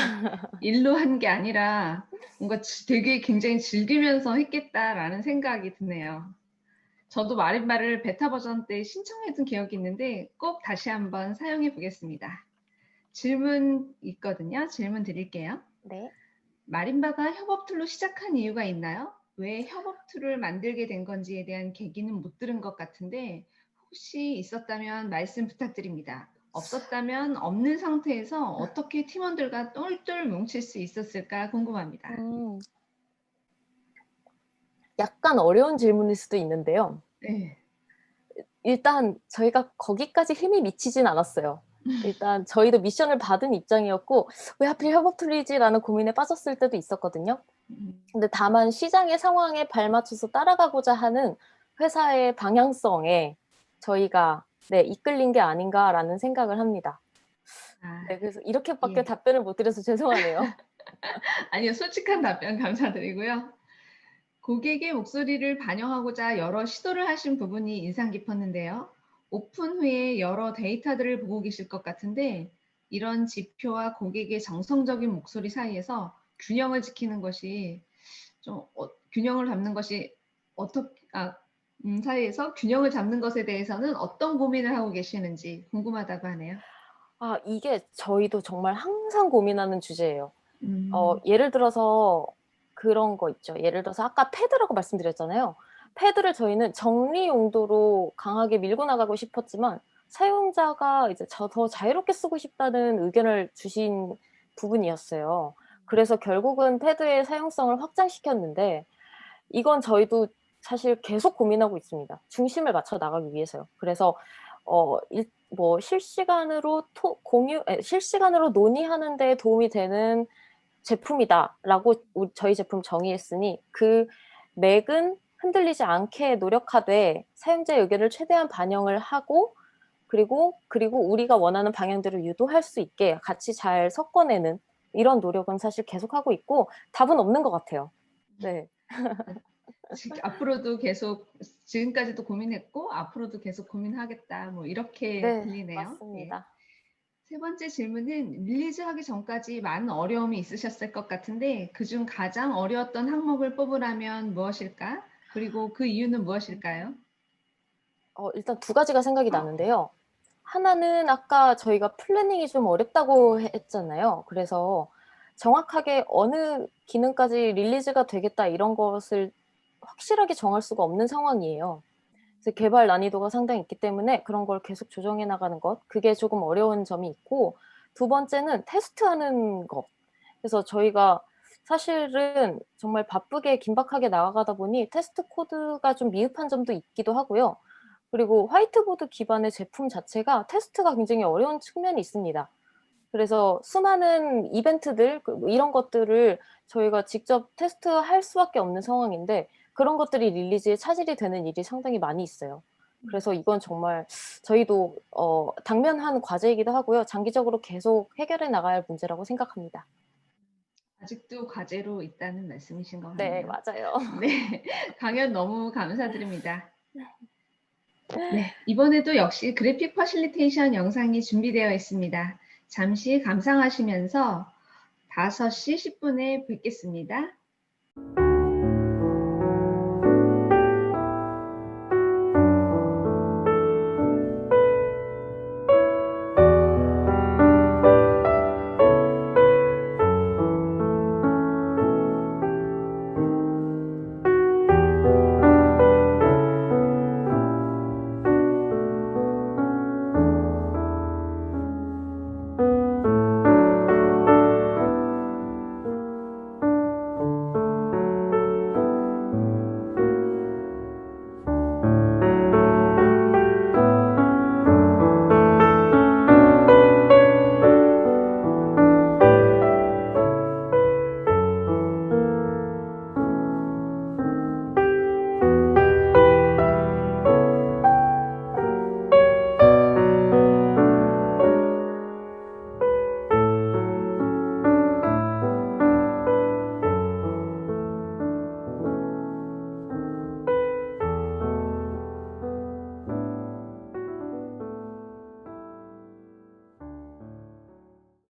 일로 한 게 아니라 뭔가 되게 굉장히 즐기면서 했겠다라는 생각이 드네요. 저도 마린바를 베타 버전 때 신청해둔 기억이 있는데 꼭 다시 한번 사용해 보겠습니다. 질문 있거든요. 질문 드릴게요. 네. 마림바가 협업 툴로 시작한 이유가 있나요? 왜 협업 툴을 만들게 된 건지에 대한 계기는 못 들은 것 같은데 혹시 있었다면 말씀 부탁드립니다. 없었다면 없는 상태에서 어떻게 팀원들과 똘똘 뭉칠 수 있었을까 궁금합니다. 음, 약간 어려운 질문일 수도 있는데요. 네. 일단 저희가 거기까지 힘이 미치진 않았어요. 일단 저희도 미션을 받은 입장이었고 왜 하필 협업 툴이지라는 고민에 빠졌을 때도 있었거든요. 근데 다만 시장의 상황에 발맞춰서 따라가고자 하는 회사의 방향성에 저희가 이끌린 게 아닌가라는 생각을 합니다. 아, 네, 그래서 이렇게밖에 예. 답변을 못 드려서 죄송하네요. 아니요, 솔직한 답변 감사드리고요. 고객의 목소리를 반영하고자 여러 시도를 하신 부분이 인상 깊었는데요. 오픈 후에 여러 데이터들을 보고 계실 것 같은데 이런 지표와 고객의 정성적인 목소리 사이에서 균형을 지키는 것이 균형을 잡는 것이 사이에서 균형을 잡는 것에 대해서는 어떤 고민을 하고 계시는지 궁금하다고 하네요. 이게 저희도 정말 항상 고민하는 주제예요. 음, 예를 들어서 그런 거 있죠. 예를 들어서 아까 패드라고 말씀드렸잖아요. 패드를 저희는 정리 용도로 강하게 밀고 나가고 싶었지만 사용자가 이제 더 자유롭게 쓰고 싶다는 의견을 주신 부분이었어요. 그래서 결국은 패드의 사용성을 확장시켰는데 이건 저희도 사실 계속 고민하고 있습니다. 중심을 맞춰 나가기 위해서요. 그래서 실시간으로 논의하는 데 도움이 되는 제품이다라고 저희 제품 정의했으니 그 맥은 흔들리지 않게 노력하되 사용자의 의견을 최대한 반영을 하고 그리고 우리가 원하는 방향대로 유도할 수 있게 같이 잘 섞어내는 이런 노력은 사실 계속하고 있고 답은 없는 것 같아요. 네. 앞으로도 계속 지금까지도 고민했고 앞으로도 계속 고민하겠다 뭐 이렇게 네, 들리네요. 예. 맞습니다. 세 번째 질문은 릴리즈하기 전까지 많은 어려움이 있으셨을 것 같은데 그중 가장 어려웠던 항목을 뽑으라면 무엇일까? 그리고 그 이유는 무엇일까요? 일단 두 가지가 생각이 나는데요. 하나는 아까 저희가 플래닝이 좀 어렵다고 했잖아요. 그래서 정확하게 어느 기능까지 릴리즈가 되겠다 이런 것을 확실하게 정할 수가 없는 상황이에요. 그래서 개발 난이도가 상당히 있기 때문에 그런 걸 계속 조정해 나가는 것, 그게 조금 어려운 점이 있고, 두 번째는 테스트하는 것. 그래서 저희가 사실은 정말 바쁘게 긴박하게 나아가다 보니 테스트 코드가 좀 미흡한 점도 있기도 하고요. 그리고 화이트보드 기반의 제품 자체가 테스트가 굉장히 어려운 측면이 있습니다. 그래서 수많은 이벤트들 이런 것들을 저희가 직접 테스트할 수밖에 없는 상황인데 그런 것들이 릴리즈에 차질이 되는 일이 상당히 많이 있어요. 그래서 이건 정말 저희도 당면한 과제이기도 하고요. 장기적으로 계속 해결해 나가야 할 문제라고 생각합니다. 아직도 과제로 있다는 말씀이신 것 네, 같네요. 맞아요. 네, 강연 너무 감사드립니다. 네, 이번에도 역시 그래픽 퍼실리테이션 영상이 준비되어 있습니다. 잠시 감상하시면서 5시 10분에 뵙겠습니다.